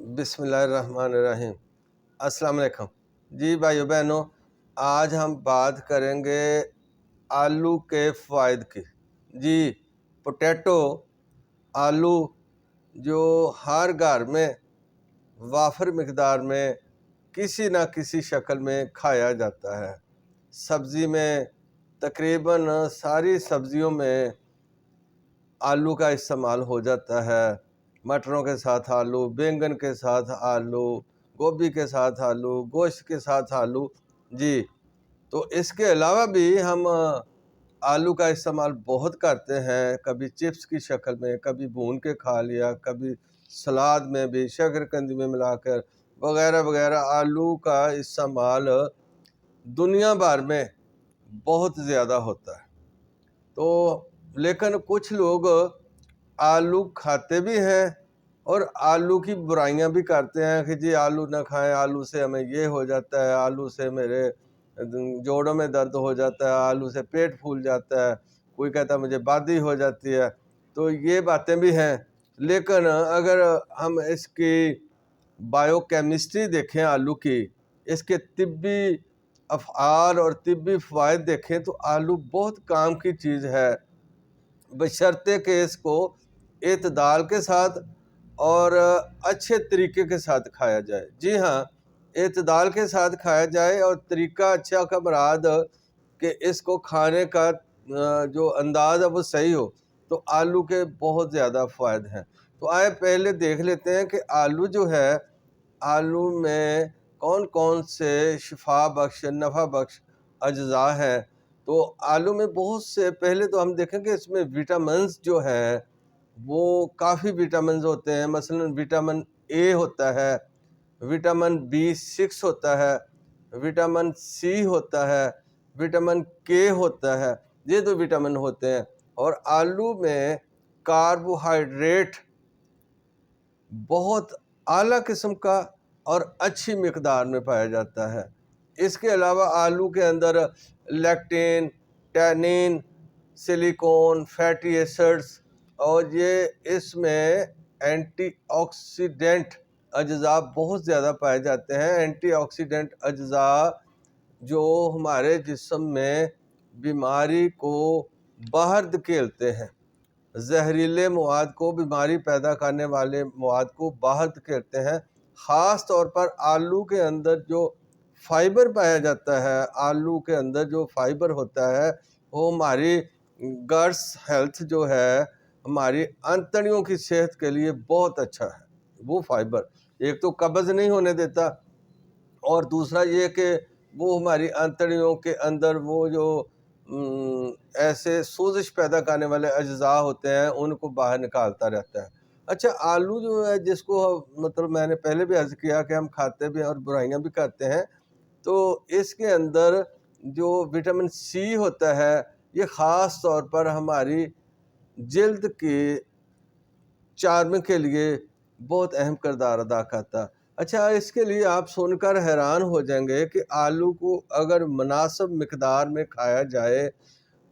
بسم اللہ الرحمن الرحیم۔ السلام علیکم جی بھائیو بہنوں، آج ہم بات کریں گے آلو کے فوائد کی۔ جی پوٹیٹو، آلو جو ہر گھر میں وافر مقدار میں کسی نہ کسی شکل میں کھایا جاتا ہے۔ سبزی میں تقریباً ساری سبزیوں میں آلو کا استعمال ہو جاتا ہے۔ مٹروں کے ساتھ آلو، بینگن کے ساتھ آلو، گوبھی کے ساتھ آلو، گوشت کے ساتھ آلو۔ جی تو اس کے علاوہ بھی ہم آلو کا استعمال بہت کرتے ہیں، کبھی چپس کی شکل میں، کبھی بھون کے کھا لیا، کبھی سلاد میں بھی، شکرکندی میں ملا کر وغیرہ وغیرہ۔ آلو کا استعمال دنیا بھر میں بہت زیادہ ہوتا ہے۔ تو لیکن کچھ لوگ آلو کھاتے بھی ہیں اور آلو کی برائیاں بھی کرتے ہیں کہ جی آلو نہ کھائیں، آلو سے ہمیں یہ ہو جاتا ہے، آلو سے میرے جوڑوں میں درد ہو جاتا ہے، آلو سے پیٹ پھول جاتا ہے، کوئی کہتا ہے مجھے بادی ہو جاتی ہے۔ تو یہ باتیں بھی ہیں، لیکن اگر ہم اس کی بائیو کیمسٹری دیکھیں آلو کی، اس کے طبی افعال اور طبی فوائد دیکھیں تو آلو بہت کام کی چیز ہے، بشرطے کہ اس کو اعتدال کے ساتھ اور اچھے طریقے کے ساتھ کھایا جائے۔ جی ہاں، اعتدال کے ساتھ کھایا جائے، اور طریقہ اچھا کا مراد کہ اس کو کھانے کا جو انداز ہے وہ صحیح ہو، تو آلو کے بہت زیادہ فوائد ہیں۔ تو آئے پہلے دیکھ لیتے ہیں کہ آلو جو ہے، آلو میں کون کون سے شفا بخش، نفع بخش اجزاء ہیں۔ تو آلو میں بہت سے، پہلے تو ہم دیکھیں کہ اس میں وٹامنز جو ہیں وہ کافی وٹامنز ہوتے ہیں۔ مثلا وٹامن اے ہوتا ہے، وٹامن B6 ہوتا ہے، وٹامن سی ہوتا ہے، وٹامن کے ہوتا ہے، یہ دو وٹامن ہوتے ہیں۔ اور آلو میں کاربوہائیڈریٹ بہت اعلیٰ قسم کا اور اچھی مقدار میں پایا جاتا ہے۔ اس کے علاوہ آلو کے اندر لیکٹین، ٹینین، سلیکون، فیٹی ایسڈز، اور یہ اس میں اینٹی آکسیڈنٹ اجزاء بہت زیادہ پائے جاتے ہیں۔ اینٹی آکسیڈنٹ اجزاء جو ہمارے جسم میں بیماری کو باہر دھکیلتے ہیں، زہریلے مواد کو، بیماری پیدا کرنے والے مواد کو باہر دھکیلتے ہیں۔ خاص طور پر آلو کے اندر جو فائبر پایا جاتا ہے، آلو کے اندر جو فائبر ہوتا ہے وہ ہماری گٹس ہیلتھ جو ہے، ہماری آنتڑیوں کی صحت کے لیے بہت اچھا ہے۔ وہ فائبر ایک تو قبض نہیں ہونے دیتا، اور دوسرا یہ کہ وہ ہماری آنتڑیوں کے اندر وہ جو ایسے سوزش پیدا کرنے والے اجزاء ہوتے ہیں ان کو باہر نکالتا رہتا ہے۔ اچھا، آلو جو ہے، جس کو مطلب میں نے پہلے بھی عرض کیا کہ ہم کھاتے بھی ہیں اور برائیاں بھی کرتے ہیں، تو اس کے اندر جو وٹامن سی ہوتا ہے یہ خاص طور پر ہماری جلد کی چارمنگ کے لیے بہت اہم کردار ادا کرتا ہے۔ اچھا، اس کے لیے آپ سن کر حیران ہو جائیں گے کہ آلو کو اگر مناسب مقدار میں کھایا جائے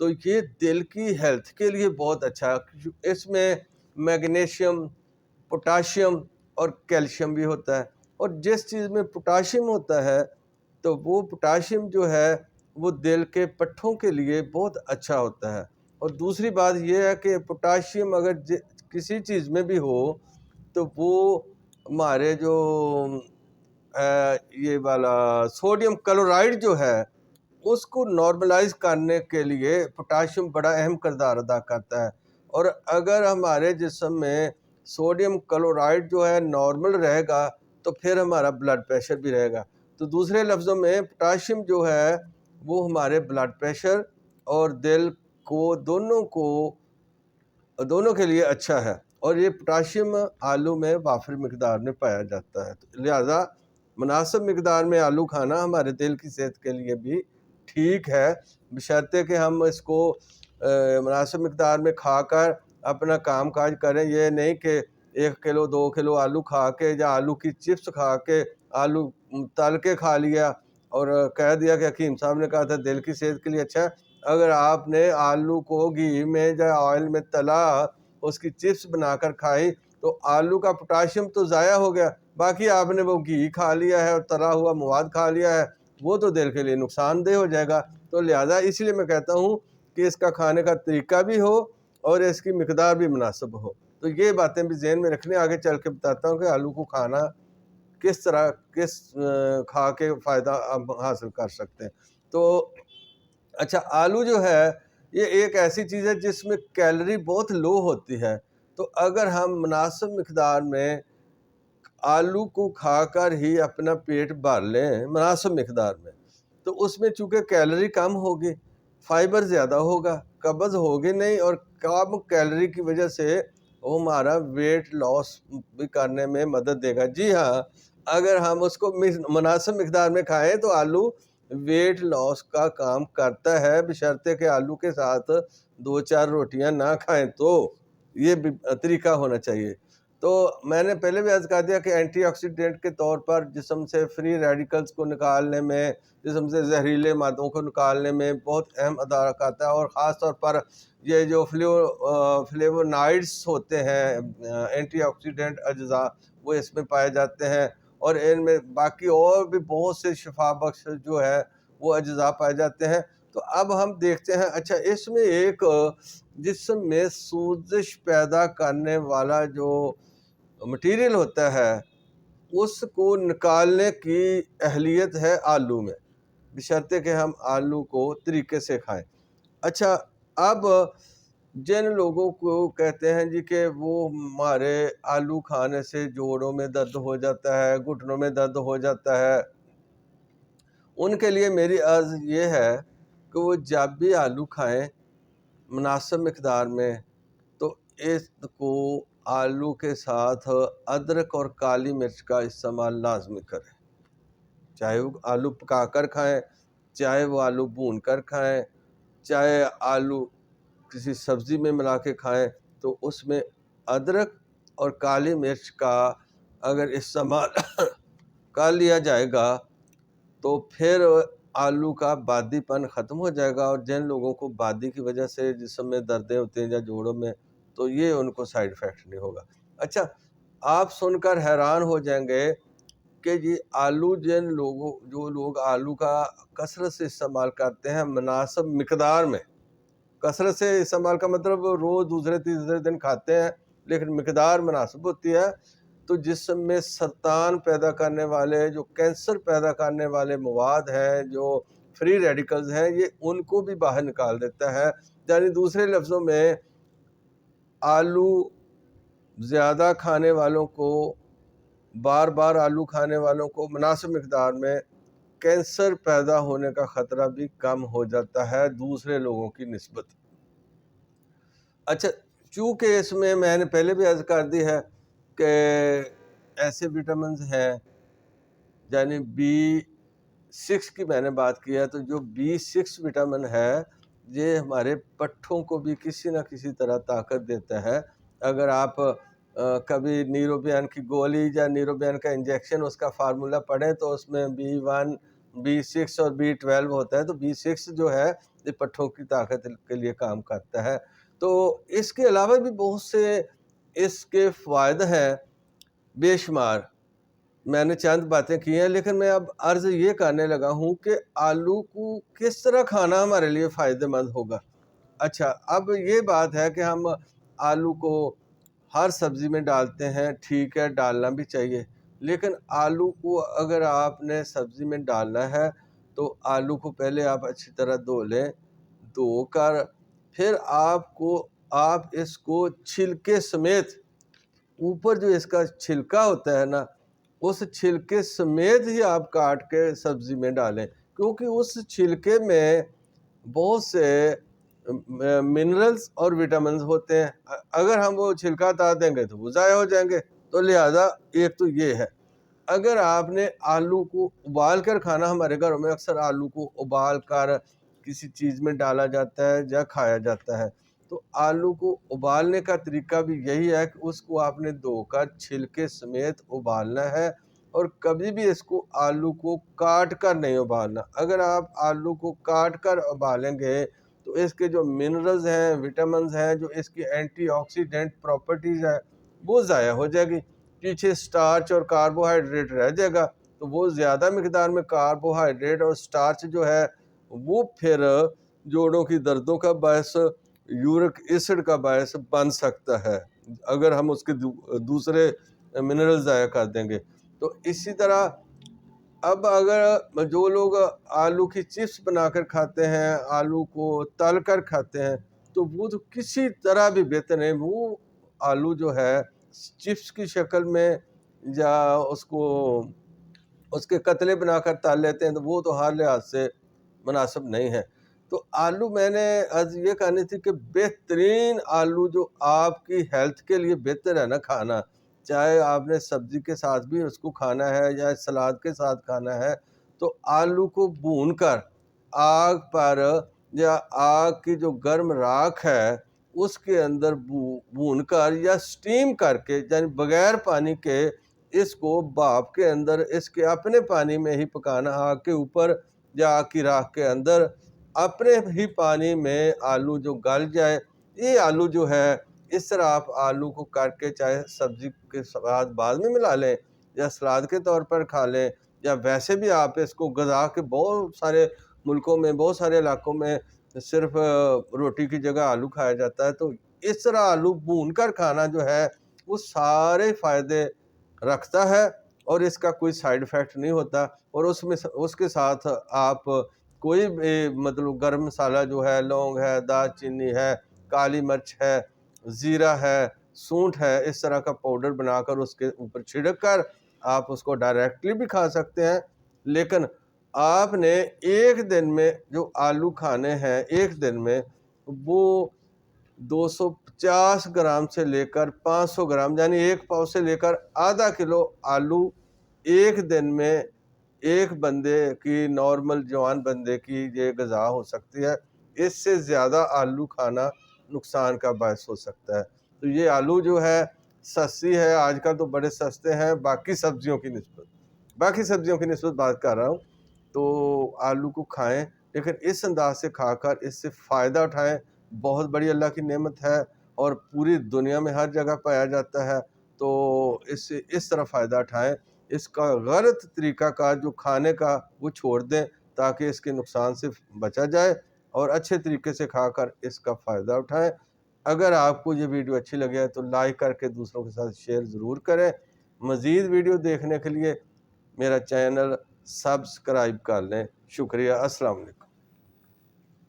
تو یہ دل کی ہیلتھ کے لیے بہت اچھا ہے۔ اس میں میگنیشیم، پوٹاشیم اور کیلشیم بھی ہوتا ہے، اور جس چیز میں پوٹاشیم ہوتا ہے تو وہ پوٹاشیم جو ہے وہ دل کے پٹھوں کے لیے بہت اچھا ہوتا ہے۔ اور دوسری بات یہ ہے کہ پوٹاشیم اگر کسی چیز میں بھی ہو تو وہ ہمارے جو یہ والا سوڈیم کلورائڈ جو ہے اس کو نارملائز کرنے کے لیے پوٹاشیم بڑا اہم کردار ادا کرتا ہے۔ اور اگر ہمارے جسم میں سوڈیم کلورائڈ جو ہے نارمل رہے گا تو پھر ہمارا بلڈ پریشر بھی رہے گا۔ تو دوسرے لفظوں میں پوٹاشیم جو ہے وہ ہمارے بلڈ پریشر اور دل کو دونوں کے لیے اچھا ہے، اور یہ پوٹاشیم آلو میں وافر مقدار میں پایا جاتا ہے۔ لہذا مناسب مقدار میں آلو کھانا ہمارے دل کی صحت کے لیے بھی ٹھیک ہے، بشرطے کہ ہم اس کو مناسب مقدار میں کھا کر اپنا کام کاج کریں۔ یہ نہیں کہ 1 کلو 2 کلو آلو کھا کے، یا آلو کی چپس کھا کے، آلو تل کے کھا لیا اور کہہ دیا کہ حکیم صاحب نے کہا تھا دل کی صحت کے لیے اچھا ہے۔ اگر آپ نے آلو کو گھی میں یا آئل میں تلا، اس کی چپس بنا کر کھائی، تو آلو کا پوٹاشیم تو ضائع ہو گیا، باقی آپ نے وہ گھی کھا لیا ہے اور تلا ہوا مواد کھا لیا ہے، وہ تو دل کے لیے نقصان دہ ہو جائے گا۔ تو لہٰذا اس لیے میں کہتا ہوں کہ اس کا کھانے کا طریقہ بھی ہو اور اس کی مقدار بھی مناسب ہو۔ تو یہ باتیں بھی ذہن میں رکھنے، آگے چل کے بتاتا ہوں کہ آلو کو کھانا کس طرح کھا کے فائدہ آپ حاصل کر سکتے ہیں۔ تو اچھا، آلو جو ہے یہ ایک ایسی چیز ہے جس میں کیلری بہت لو ہوتی ہے، تو اگر ہم مناسب مقدار میں آلو کو کھا کر ہی اپنا پیٹ بھر لیں مناسب مقدار میں، تو اس میں چونکہ کیلری کم ہوگی، فائبر زیادہ ہوگا، قبض ہوگی نہیں، اور کم کیلری کی وجہ سے وہ ہمارا ویٹ لاس بھی کرنے میں مدد دے گا۔ جی ہاں، اگر ہم اس کو مناسب مقدار میں کھائیں تو آلو ویٹ لاس کا کام کرتا ہے، بشرطے کہ آلو کے ساتھ 2-4 روٹیاں نہ کھائیں، تو یہ بھی طریقہ ہونا چاہیے۔ تو میں نے پہلے بھی عرض کر دیا کہ اینٹی آکسیڈنٹ کے طور پر جسم سے فری ریڈیکلز کو نکالنے میں، جسم سے زہریلے مادوں کو نکالنے میں بہت اہم ادا کرتا ہے، اور خاص طور پر یہ جو فلیوونائڈز ہوتے ہیں، اینٹی آکسیڈنٹ اجزاء، وہ اس میں پائے جاتے ہیں، اور ان میں باقی اور بھی بہت سے شفا بخش جو ہے وہ اجزاء پائے جاتے ہیں۔ تو اب ہم دیکھتے ہیں، اچھا اس میں ایک جسم میں سوزش پیدا کرنے والا جو مٹیریل ہوتا ہے اس کو نکالنے کی اہلیت ہے آلو میں، بشرطے کہ ہم آلو کو طریقے سے کھائیں۔ اچھا، اب جن لوگوں کو کہتے ہیں جی کہ وہ ہمارے آلو کھانے سے جوڑوں میں درد ہو جاتا ہے، گھٹنوں میں درد ہو جاتا ہے، ان کے لیے میری عرض یہ ہے کہ وہ جب بھی آلو کھائیں مناسب مقدار میں، تو اس کو آلو کے ساتھ ادرک اور کالی مرچ کا استعمال لازمی کریں، چاہے وہ آلو پکا کر کھائیں، چاہے وہ آلو بھون کر کھائیں، چاہے آلو کسی سبزی میں ملا کے کھائیں، تو اس میں ادرک اور کالی مرچ کا اگر استعمال کر لیا جائے گا تو پھر آلو کا بادی پن ختم ہو جائے گا، اور جن لوگوں کو بادی کی وجہ سے جسم میں دردیں ہوتے ہیں یا جوڑوں میں، تو یہ ان کو سائیڈ ایفیکٹ نہیں ہوگا۔ اچھا، آپ سن کر حیران ہو جائیں گے کہ یہ آلو جو لوگ آلو کا کثرت سے استعمال کرتے ہیں مناسب مقدار میں، کثرت سے استعمال کا مطلب روز دوسرے تیسرے دن کھاتے ہیں لیکن مقدار مناسب ہوتی ہے، تو جسم میں سرطان پیدا کرنے والے، جو کینسر پیدا کرنے والے مواد ہیں، جو فری ریڈیکلز ہیں، یہ ان کو بھی باہر نکال دیتا ہے۔ یعنی دوسرے لفظوں میں آلو زیادہ کھانے والوں کو، بار بار آلو کھانے والوں کو مناسب مقدار میں کینسر پیدا ہونے کا خطرہ بھی کم ہو جاتا ہے دوسرے لوگوں کی نسبت۔ اچھا، چونکہ اس میں نے پہلے بھی عرض کر دی ہے کہ ایسے وٹامنز ہیں، یعنی B6 کی میں نے بات کی ہے، تو جو B6 وٹامن ہے یہ ہمارے پٹھوں کو بھی کسی نہ کسی طرح طاقت دیتا ہے۔ اگر آپ کبھی نیروبیان کی گولی یا نیروبیان کا انجیکشن اس کا فارمولہ پڑھیں تو اس میں B1 B6 اور B12 ہوتا ہے، تو B6 جو ہے یہ پٹھوں کی طاقت کے لیے کام کرتا ہے۔ تو اس کے علاوہ بھی بہت سے اس کے فوائد ہیں بے شمار، میں نے چند باتیں کی ہیں، لیکن میں اب عرض یہ کرنے لگا ہوں کہ آلو کو کس طرح کھانا ہمارے لیے فائدہ مند ہوگا۔ اچھا، اب یہ بات ہے کہ ہم آلو کو ہر سبزی میں ڈالتے ہیں، ٹھیک ہے، ڈالنا بھی چاہیے، لیکن آلو کو اگر آپ نے سبزی میں ڈالنا ہے تو آلو کو پہلے آپ اچھی طرح دھو لیں، دھو کر پھر آپ اس کو چھلکے سمیت، اوپر جو اس کا چھلکا ہوتا ہے نا، اس چھلکے سمیت ہی آپ کاٹ کے سبزی میں ڈالیں، کیونکہ اس چھلکے میں بہت سے منرلز اور وٹامنز ہوتے ہیں، اگر ہم وہ چھلکا اتار دیں گے تو وہ ضائع ہو جائیں گے۔ تو لہٰذا ایک تو یہ ہے، اگر آپ نے آلو کو ابال کر کھانا، ہمارے گھروں میں اکثر آلو کو ابال کر کسی چیز میں ڈالا جاتا ہے یا کھایا جاتا ہے، تو آلو کو ابالنے کا طریقہ بھی یہی ہے کہ اس کو آپ نے دھو کر چھلکے سمیت ابالنا ہے، اور کبھی بھی اس کو آلو کو کاٹ کر نہیں ابالنا۔ اگر آپ آلو کو کاٹ کر ابالیں گے تو اس کے جو منرلز ہیں، وٹامنز ہیں، جو اس کی اینٹی آکسیڈنٹ پراپرٹیز ہیں، وہ ضائع ہو جائے گی، پیچھے سٹارچ اور کاربوہائیڈریٹ رہ جائے گا، تو وہ زیادہ مقدار میں کاربوہائیڈریٹ اور سٹارچ جو ہے وہ پھر جوڑوں کی دردوں کا باعث، یورک ایسڈ کا باعث بن سکتا ہے اگر ہم اس کے دوسرے منرل ضائع کر دیں گے۔ تو اسی طرح اب اگر جو لوگ آلو کی چپس بنا کر کھاتے ہیں، آلو کو تل کر کھاتے ہیں، تو وہ تو کسی طرح بھی بہتر نہیں، وہ آلو جو ہے چپس کی شکل میں یا اس کے قتلے بنا کر تل لیتے ہیں، تو وہ تو ہر لحاظ سے مناسب نہیں ہے۔ تو آلو میں نے آج یہ کہانی تھی کہ بہترین آلو جو آپ کی ہیلتھ کے لیے بہتر ہے نا کھانا، چاہے آپ نے سبزی کے ساتھ بھی اس کو کھانا ہے یا سلاد کے ساتھ کھانا ہے، تو آلو کو بھون کر آگ پر یا آگ کی جو گرم راکھ ہے اس کے اندر بھون کر یا سٹیم کر کے، یعنی بغیر پانی کے اس کو بھاپ کے اندر اس کے اپنے پانی میں ہی پکانا، آگ کے اوپر یا آگ کی راکھ کے اندر اپنے ہی پانی میں آلو جو گل جائے، یہ آلو جو ہے اس طرح آپ آلو کو کر کے چاہے سبزی کے ساتھ بعد میں ملا لیں یا سلاد کے طور پر کھا لیں، یا ویسے بھی آپ اس کو غذا کے بہت سارے ملکوں میں، بہت سارے علاقوں میں صرف روٹی کی جگہ آلو کھایا جاتا ہے۔ تو اس طرح آلو بھون کر کھانا جو ہے وہ سارے فائدے رکھتا ہے اور اس کا کوئی سائیڈ ایفیکٹ نہیں ہوتا، اور اس کے ساتھ آپ کوئی بھی مطلب گرم مسالہ جو ہے، لونگ ہے، دال چینی ہے، کالی مرچ ہے، زیرہ ہے، سونٹ ہے، اس طرح کا پاؤڈر بنا کر اس کے اوپر چھڑک کر آپ اس کو ڈائریکٹلی بھی کھا سکتے ہیں، لیکن آپ نے ایک دن میں جو آلو کھانے ہیں ایک دن میں وہ 250 گرام سے لے کر 500 گرام، یعنی ایک پاؤ سے لے کر آدھا کلو آلو ایک دن میں ایک بندے کی، نارمل جوان بندے کی یہ غذا ہو سکتی ہے۔ اس سے زیادہ آلو کھانا نقصان کا باعث ہو سکتا ہے۔ تو یہ آلو جو ہے سستی ہے، آج کل تو بڑے سستے ہیں باقی سبزیوں کی نسبت بات کر رہا ہوں۔ تو آلو کو کھائیں، لیکن اس انداز سے کھا کر اس سے فائدہ اٹھائیں، بہت بڑی اللہ کی نعمت ہے اور پوری دنیا میں ہر جگہ پایا جاتا ہے، تو اس سے اس طرح فائدہ اٹھائیں۔ اس کا غلط طریقہ کار جو کھانے کا وہ چھوڑ دیں تاکہ اس کے نقصان سے بچا جائے، اور اچھے طریقے سے کھا کر اس کا فائدہ اٹھائیں۔ اگر آپ کو یہ ویڈیو اچھی لگے تو لائک کر کے دوسروں کے ساتھ شیئر ضرور کریں۔ مزید ویڈیو دیکھنے کے لیے میرا چینل سبسکرائب کر لیں۔ شکریہ، السلام علیکم۔